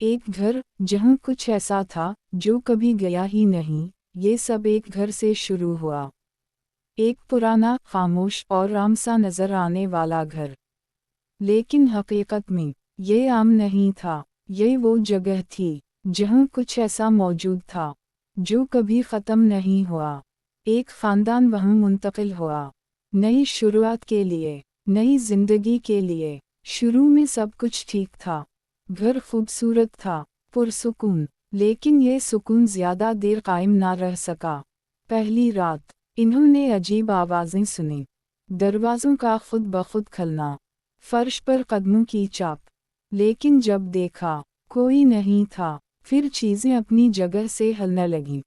एक घर जहाँ कुछ ऐसा था जो कभी गया ही नहीं। ये सब एक घर से शुरू हुआ। एक पुराना, खामोश और आम सा नजर आने वाला घर। लेकिन हकीकत में ये आम नहीं था। ये वो जगह थी जहाँ कुछ ऐसा मौजूद था जो कभी ख़त्म नहीं हुआ। एक ख़ानदान वहाँ मुंतकिल हुआ, नई शुरुआत के लिए, नई जिंदगी के लिए। शुरू में सब कुछ ठीक था। घर खूबसूरत था, पुरसुकून। लेकिन ये सुकून ज़्यादा देर कायम ना रह सका। पहली रात इन्होंने अजीब आवाज़ें सुनी, दरवाज़ों का खुद ब खुद खलना, फर्श पर कदमों की चाप। लेकिन जब देखा कोई नहीं था, फिर चीज़ें अपनी जगह से हिलने लगीं।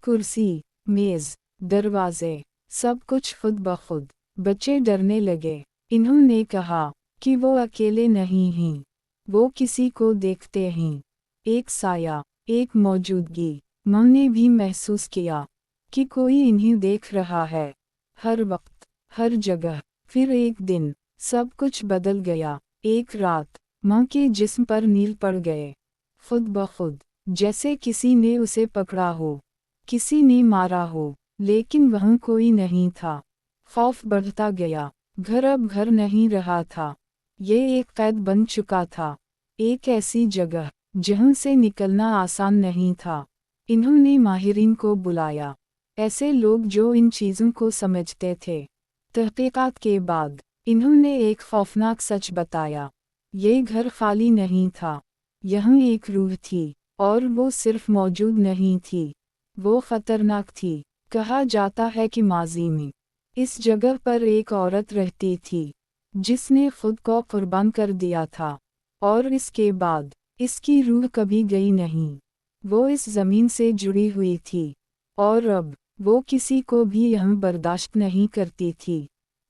कुर्सी, मेज़, दरवाजे, सब कुछ खुद ब खुद। बच्चे डरने लगे। इन्होंने कहा कि वो अकेले नहीं हैं, वो किसी को देखते हैं। एक साया, एक मौजूदगी। माँ ने भी महसूस किया कि कोई इन्हें देख रहा है, हर वक्त, हर जगह। फिर एक दिन सब कुछ बदल गया। एक रात माँ के जिस्म पर नील पड़ गए, खुद ब खुद, जैसे किसी ने उसे पकड़ा हो, किसी ने मारा हो। लेकिन वहाँ कोई नहीं था। खौफ बढ़ता गया। घर अब घर नहीं रहा था। ये एक कैद बन चुका था, एक ऐसी जगह जहाँ से निकलना आसान नहीं था। इन्होंने माहिरीन को बुलाया, ऐसे लोग जो इन चीज़ों को समझते थे। तहकीकात के बाद इन्होंने एक खौफनाक सच बताया। ये घर खाली नहीं था, यहाँ एक रूह थी, और वो सिर्फ मौजूद नहीं थी, वो ख़तरनाक थी। कहा जाता है कि माजी में इस जगह पर एक औरत रहती थी जिसने खुद को कुर्बान कर दिया था, और इसके बाद इसकी रूह कभी गई नहीं। वो इस ज़मीन से जुड़ी हुई थी, और अब वो किसी को भी यहाँ बर्दाश्त नहीं करती थी।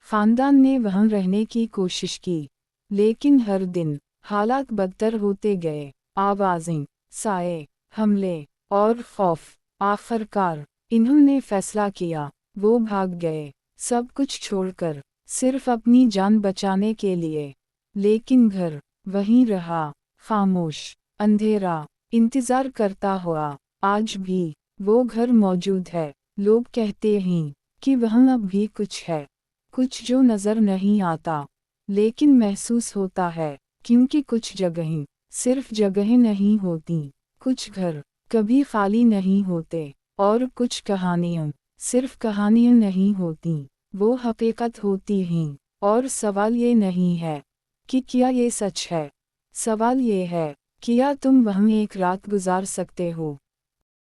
ख़ानदान ने वहाँ रहने की कोशिश की, लेकिन हर दिन हालात बदतर होते गए। आवाज़ें, साए, हमले और खौफ। आखिरकार इन्होंने फैसला किया, वो भाग गए, सब कुछ छोड़कर, सिर्फ अपनी जान बचाने के लिए। लेकिन घर वहीं रहा, खामोश, अंधेरा, इंतज़ार करता हुआ। आज भी वो घर मौजूद है। लोग कहते हैं कि वहाँ अब भी कुछ है, कुछ जो नज़र नहीं आता, लेकिन महसूस होता है। क्योंकि कुछ जगहें सिर्फ जगहें नहीं होती, कुछ घर कभी खाली नहीं होते, और कुछ कहानियाँ सिर्फ कहानियाँ नहीं होती, वो हकीकत होती हैं। और सवाल ये नहीं है कि क्या ये सच है, सवाल ये है कि क्या तुम वहाँ एक रात गुजार सकते हो।